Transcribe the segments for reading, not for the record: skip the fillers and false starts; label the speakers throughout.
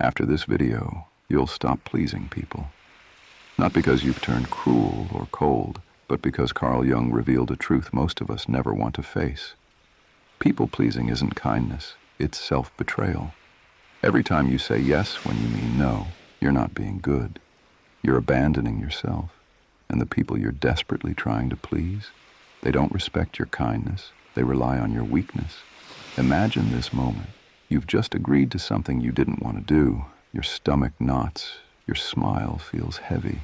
Speaker 1: After this video, you'll stop pleasing people. Not because you've turned cruel or cold, but because Carl Jung revealed a truth most of us never want to face. People-pleasing isn't kindness, it's self-betrayal. Every time you say yes when you mean no, you're not being good. You're abandoning yourself, and the people you're desperately trying to please, they don't respect your kindness, they rely on your weakness. Imagine this moment. You've just agreed to something you didn't want to do. Your stomach knots, your smile feels heavy,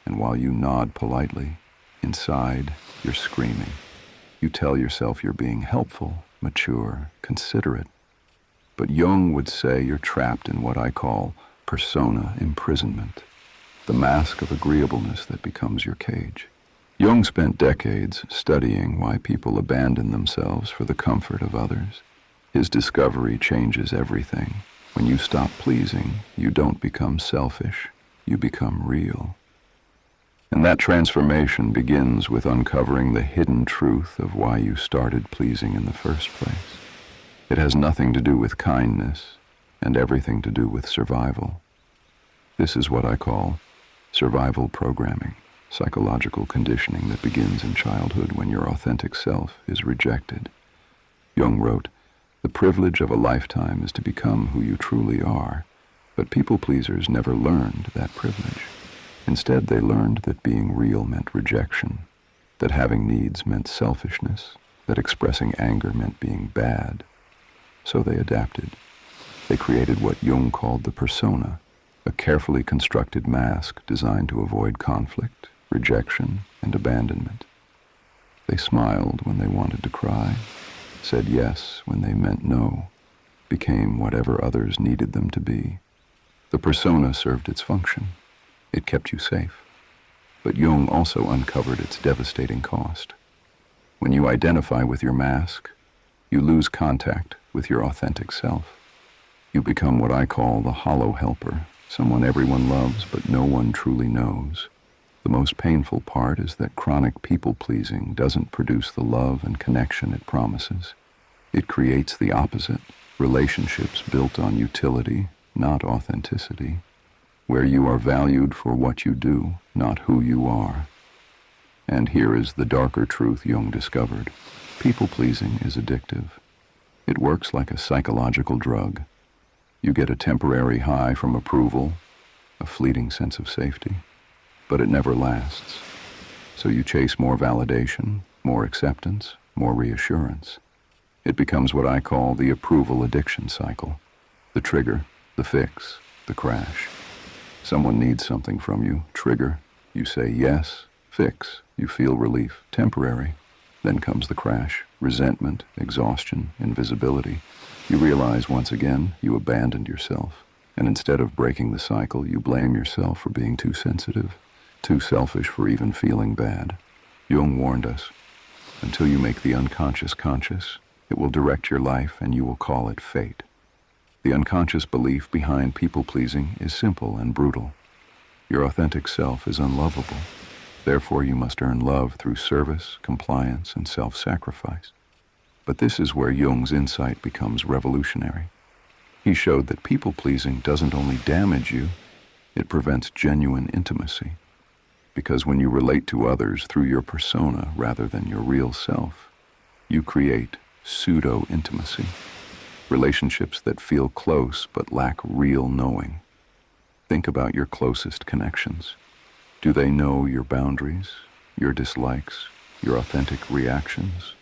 Speaker 1: and while you nod politely, inside, you're screaming. You tell yourself you're being helpful, mature, considerate. But Jung would say you're trapped in what I call persona imprisonment, the mask of agreeableness that becomes your cage. Jung spent decades studying why people abandon themselves for the comfort of others. His discovery changes everything. When you stop pleasing, you don't become selfish, you become real. And that transformation begins with uncovering the hidden truth of why you started pleasing in the first place. It has nothing to do with kindness and everything to do with survival. This is what I call survival programming, psychological conditioning that begins in childhood when your authentic self is rejected. Jung wrote, "The privilege of a lifetime is to become who you truly are," but people-pleasers never learned that privilege. Instead, they learned that being real meant rejection, that having needs meant selfishness, that expressing anger meant being bad. So they adapted. They created what Jung called the persona, a carefully constructed mask designed to avoid conflict, rejection, and abandonment. They smiled when they wanted to cry, said yes when they meant no, became whatever others needed them to be. The persona served its function. It kept you safe. But Jung also uncovered its devastating cost. When you identify with your mask, you lose contact with your authentic self. You become what I call the hollow helper, someone everyone loves but no one truly knows. The most painful part is that chronic people-pleasing doesn't produce the love and connection it promises. It creates the opposite, relationships built on utility, not authenticity, where you are valued for what you do, not who you are. And here is the darker truth Jung discovered. People-pleasing is addictive. It works like a psychological drug. You get a temporary high from approval, a fleeting sense of safety, but it never lasts. So you chase more validation, more acceptance, more reassurance. It becomes what I call the approval addiction cycle. The trigger, the fix, the crash. Someone needs something from you, trigger. You say yes, fix. You feel relief, temporary. Then comes the crash, resentment, exhaustion, invisibility. You realize once again you abandoned yourself. And instead of breaking the cycle, you blame yourself for being too sensitive, too selfish for even feeling bad. Jung warned us, until you make the unconscious conscious, it will direct your life and you will call it fate. The unconscious belief behind people-pleasing is simple and brutal. Your authentic self is unlovable. Therefore, you must earn love through service, compliance, and self-sacrifice. But this is where Jung's insight becomes revolutionary. He showed that people-pleasing doesn't only damage you, it prevents genuine intimacy. Because when you relate to others through your persona rather than your real self, you create pseudo-intimacy. Relationships that feel close but lack real knowing. Think about your closest connections. Do they know your boundaries, your dislikes, your authentic reactions?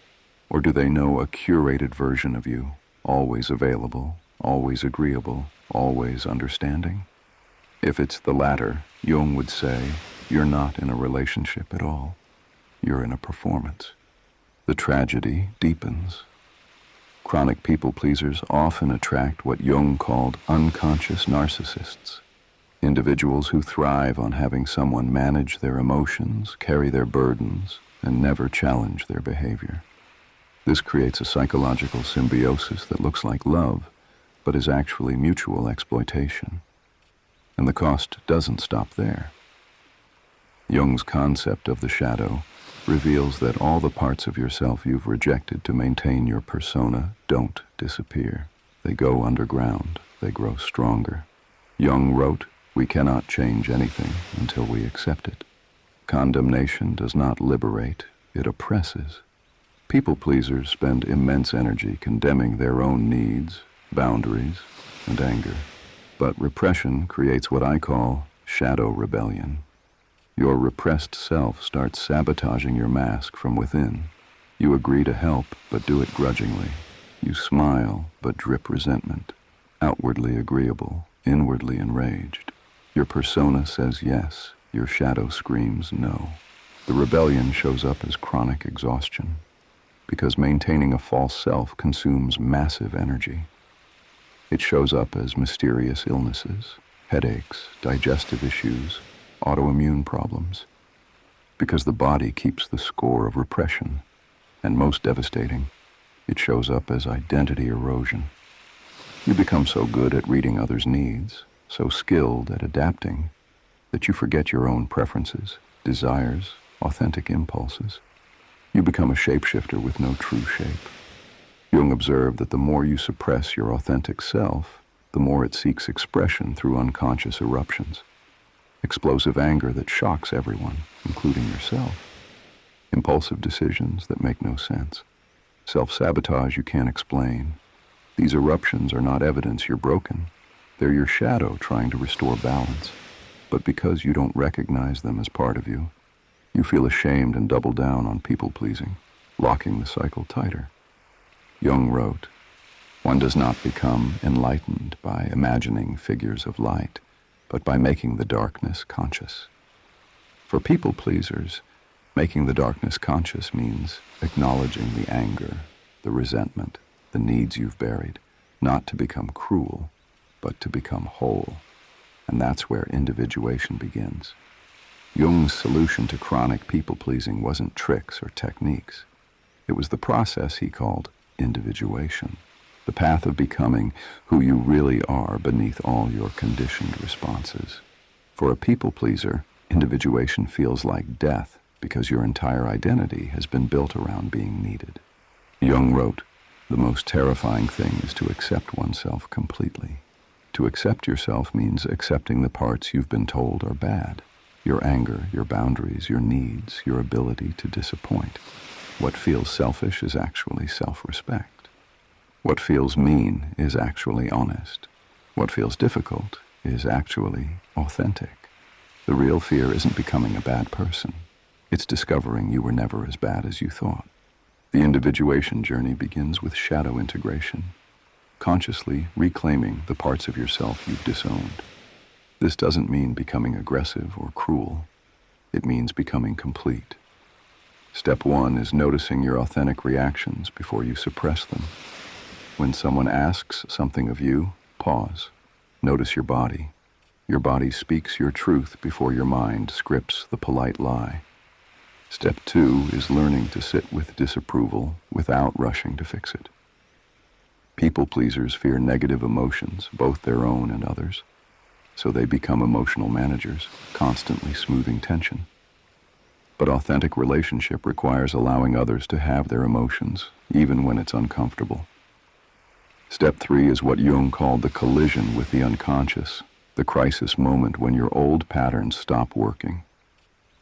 Speaker 1: Or do they know a curated version of you, always available, always agreeable, always understanding? If it's the latter, Jung would say, you're not in a relationship at all. You're in a performance. The tragedy deepens. Chronic people-pleasers often attract what Jung called unconscious narcissists, individuals who thrive on having someone manage their emotions, carry their burdens, and never challenge their behavior. This creates a psychological symbiosis that looks like love, but is actually mutual exploitation. And the cost doesn't stop there. Jung's concept of the shadow reveals that all the parts of yourself you've rejected to maintain your persona don't disappear. They go underground. They grow stronger. Jung wrote, "We cannot change anything until we accept it." Condemnation does not liberate, it oppresses. People pleasers spend immense energy condemning their own needs, boundaries, and anger. But repression creates what I call shadow rebellion. Your repressed self starts sabotaging your mask from within. You agree to help, but do it grudgingly. You smile, but drip resentment. Outwardly agreeable, inwardly enraged. Your persona says yes, your shadow screams no. The rebellion shows up as chronic exhaustion, because maintaining a false self consumes massive energy. It shows up as mysterious illnesses, headaches, digestive issues, autoimmune problems, because the body keeps the score of repression, and most devastating, it shows up as identity erosion. You become so good at reading others' needs, so skilled at adapting, that you forget your own preferences, desires, authentic impulses. You become a shapeshifter with no true shape. Jung observed that the more you suppress your authentic self, the more it seeks expression through unconscious eruptions. Explosive anger that shocks everyone, including yourself. Impulsive decisions that make no sense. Self-sabotage you can't explain. These eruptions are not evidence you're broken. They're your shadow trying to restore balance. But because you don't recognize them as part of you, you feel ashamed and double down on people-pleasing, locking the cycle tighter. Jung wrote, "One does not become enlightened by imagining figures of light, but by making the darkness conscious." For people-pleasers, making the darkness conscious means acknowledging the anger, the resentment, the needs you've buried, not to become cruel, but to become whole. And that's where individuation begins. Jung's solution to chronic people-pleasing wasn't tricks or techniques. It was the process he called individuation, the path of becoming who you really are beneath all your conditioned responses. For a people-pleaser, individuation feels like death because your entire identity has been built around being needed. Jung wrote, "The most terrifying thing is to accept oneself completely." To accept yourself means accepting the parts you've been told are bad. Your anger, your boundaries, your needs, your ability to disappoint. What feels selfish is actually self-respect. What feels mean is actually honest. What feels difficult is actually authentic. The real fear isn't becoming a bad person. It's discovering you were never as bad as you thought. The individuation journey begins with shadow integration, consciously reclaiming the parts of yourself you've disowned. This doesn't mean becoming aggressive or cruel. It means becoming complete. Step 1 is noticing your authentic reactions before you suppress them. When someone asks something of you, pause. Notice your body. Your body speaks your truth before your mind scripts the polite lie. Step 2 is learning to sit with disapproval without rushing to fix it. People pleasers fear negative emotions, both their own and others, so they become emotional managers, constantly smoothing tension. But authentic relationship requires allowing others to have their emotions, even when it's uncomfortable. Step 3 is what Jung called the collision with the unconscious, the crisis moment when your old patterns stop working.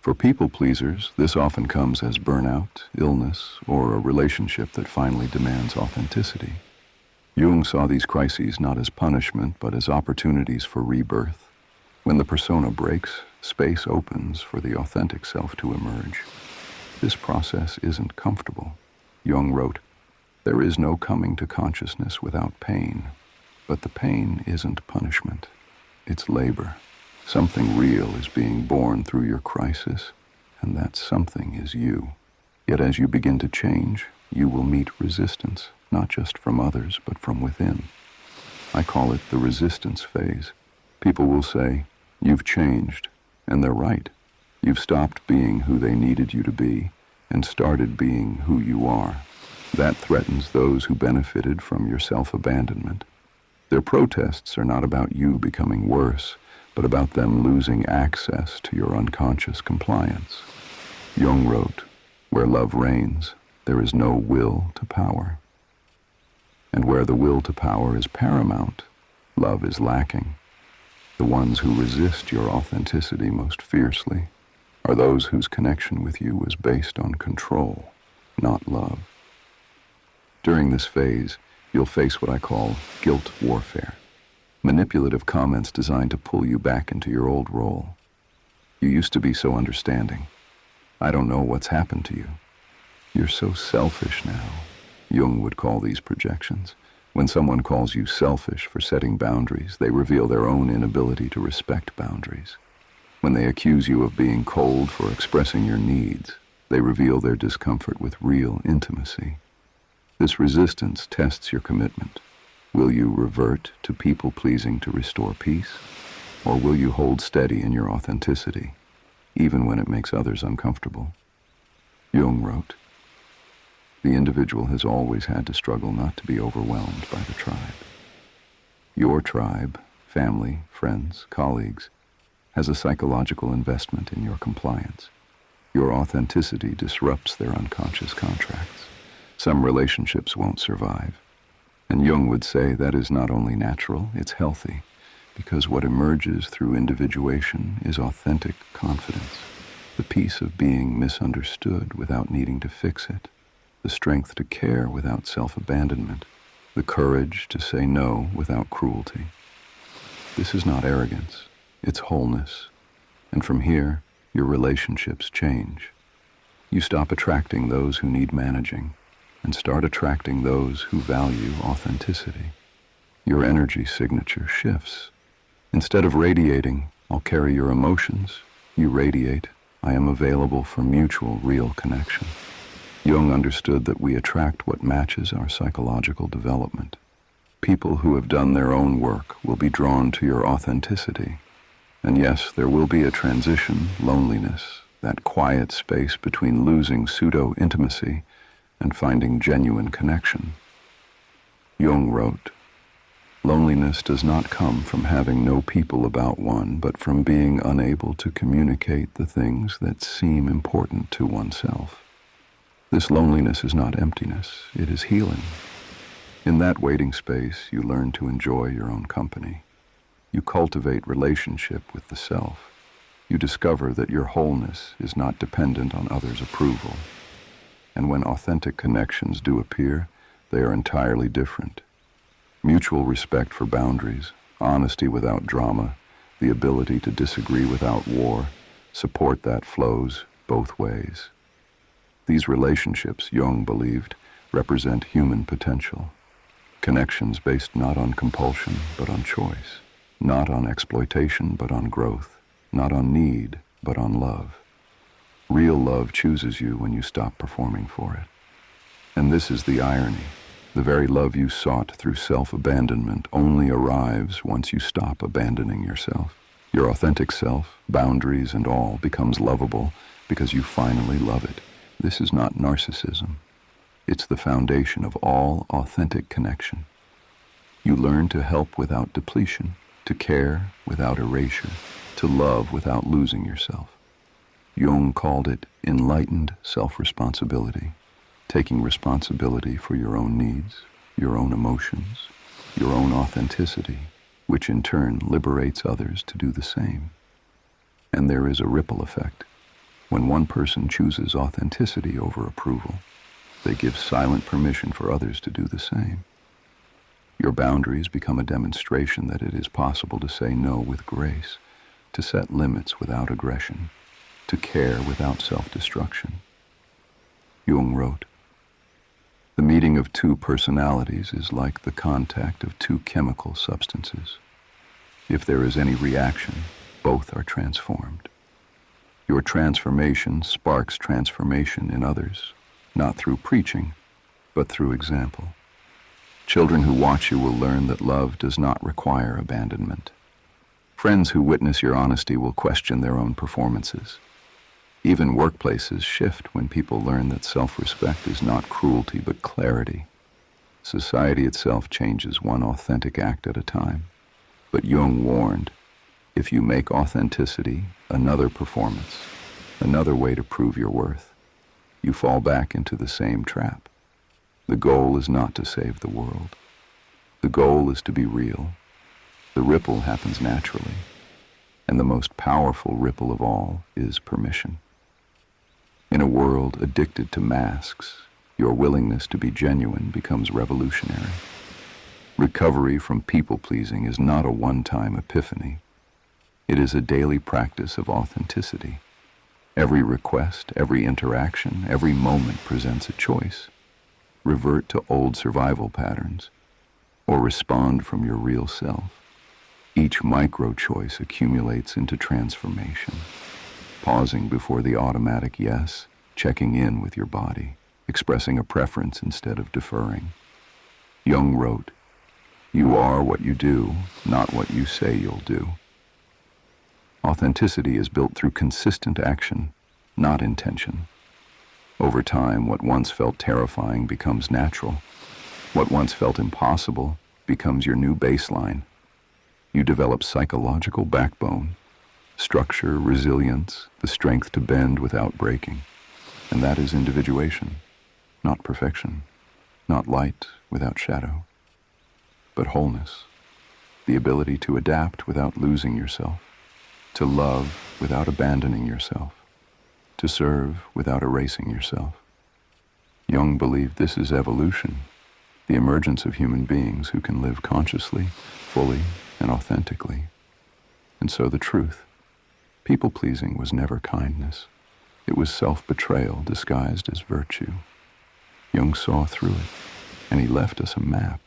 Speaker 1: For people pleasers, this often comes as burnout, illness, or a relationship that finally demands authenticity. Jung saw these crises not as punishment, but as opportunities for rebirth. When the persona breaks, space opens for the authentic self to emerge. This process isn't comfortable. Jung wrote, "There is no coming to consciousness without pain, but the pain isn't punishment. It's labor. Something real is being born through your crisis, and that something is you. Yet as you begin to change, you will meet resistance, not just from others, but from within. I call it the resistance phase. People will say, 'You've changed,' and they're right. You've stopped being who they needed you to be and started being who you are. That threatens those who benefited from your self-abandonment. Their protests are not about you becoming worse, but about them losing access to your unconscious compliance." Jung wrote, "Where love reigns, there is no will to power. And where the will to power is paramount, love is lacking." ones who resist your authenticity most fiercely are those whose connection with you is based on control, not love. During this phase, you'll face what I call guilt warfare, manipulative comments designed to pull you back into your old role. You used to be so understanding. I don't know what's happened to you. You're so selfish now. Jung would call these projections. When someone calls you selfish for setting boundaries, they reveal their own inability to respect boundaries. When they accuse you of being cold for expressing your needs, they reveal their discomfort with real intimacy. This resistance tests your commitment. Will you revert to people-pleasing to restore peace? Or will you hold steady in your authenticity, even when it makes others uncomfortable? Jung wrote, "The individual has always had to struggle not to be overwhelmed by the tribe." Your tribe, family, friends, colleagues, has a psychological investment in your compliance. Your authenticity disrupts their unconscious contracts. Some relationships won't survive. And Jung would say that is not only natural, it's healthy, because what emerges through individuation is authentic confidence, the peace of being misunderstood without needing to fix it, the strength to care without self-abandonment, the courage to say no without cruelty. This is not arrogance, it's wholeness. And from here, your relationships change. You stop attracting those who need managing and start attracting those who value authenticity. Your energy signature shifts. Instead of radiating, "I'll carry your emotions," you radiate, "I am available for mutual, real connection." Jung understood that we attract what matches our psychological development. People who have done their own work will be drawn to your authenticity. And yes, there will be a transition, loneliness, that quiet space between losing pseudo-intimacy and finding genuine connection. Jung wrote, "Loneliness does not come from having no people about one, but from being unable to communicate the things that seem important to oneself. This loneliness is not emptiness, it is healing. In that waiting space, you learn to enjoy your own company. You cultivate relationship with the self. You discover that your wholeness is not dependent on others' approval. And when authentic connections do appear, they are entirely different. Mutual respect for boundaries, honesty without drama, the ability to disagree without war, support that flows both ways. These relationships, Jung believed, represent human potential. Connections based not on compulsion, but on choice. Not on exploitation, but on growth. Not on need, but on love. Real love chooses you when you stop performing for it. And this is the irony. The very love you sought through self-abandonment only arrives once you stop abandoning yourself. Your authentic self, boundaries and all, becomes lovable because you finally love it. This is not narcissism. It's the foundation of all authentic connection. You learn to help without depletion, to care without erasure, to love without losing yourself. Jung called it enlightened self-responsibility, taking responsibility for your own needs, your own emotions, your own authenticity, which in turn liberates others to do the same. And there is a ripple effect. When one person chooses authenticity over approval, they give silent permission for others to do the same. Your boundaries become a demonstration that it is possible to say no with grace, to set limits without aggression, to care without self-destruction. Jung wrote, "The meeting of two personalities is like the contact of two chemical substances. If there is any reaction, both are transformed. Your transformation sparks transformation in others, not through preaching, but through example. Children who watch you will learn that love does not require abandonment. Friends who witness your honesty will question their own performances. Even workplaces shift when people learn that self-respect is not cruelty but clarity. Society itself changes one authentic act at a time. But Jung warned, if you make authenticity another performance, another way to prove your worth, you fall back into the same trap. The goal is not to save the world. The goal is to be real. The ripple happens naturally. And the most powerful ripple of all is permission. In a world addicted to masks, your willingness to be genuine becomes revolutionary. Recovery from people-pleasing is not a one-time epiphany. It is a daily practice of authenticity. Every request, every interaction, every moment presents a choice. Revert to old survival patterns, or respond from your real self. Each micro-choice accumulates into transformation. Pausing before the automatic yes, checking in with your body, expressing a preference instead of deferring. Jung wrote, "You are what you do, not what you say you'll do." Authenticity is built through consistent action, not intention. Over time, what once felt terrifying becomes natural. What once felt impossible becomes your new baseline. You develop psychological backbone, structure, resilience, the strength to bend without breaking. And that is individuation, not perfection, not light without shadow, but wholeness, the ability to adapt without losing yourself, to love without abandoning yourself, to serve without erasing yourself. Jung believed this is evolution, the emergence of human beings who can live consciously, fully, and authentically. And so the truth, people-pleasing was never kindness. It was self-betrayal disguised as virtue. Jung saw through it, and he left us a map,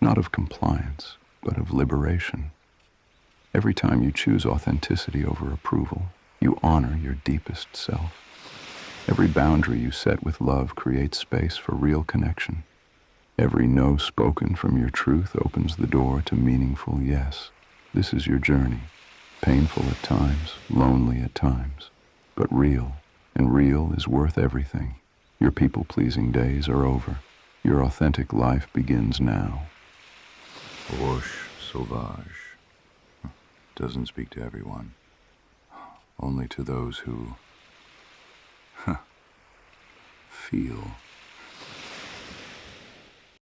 Speaker 1: not of compliance, but of liberation. Every time you choose authenticity over approval, you honor your deepest self. Every boundary you set with love creates space for real connection. Every no spoken from your truth opens the door to meaningful yes. This is your journey, painful at times, lonely at times, but real, and real is worth everything. Your people-pleasing days are over. Your authentic life begins now. Roche sauvage doesn't speak to everyone, only to those who feel.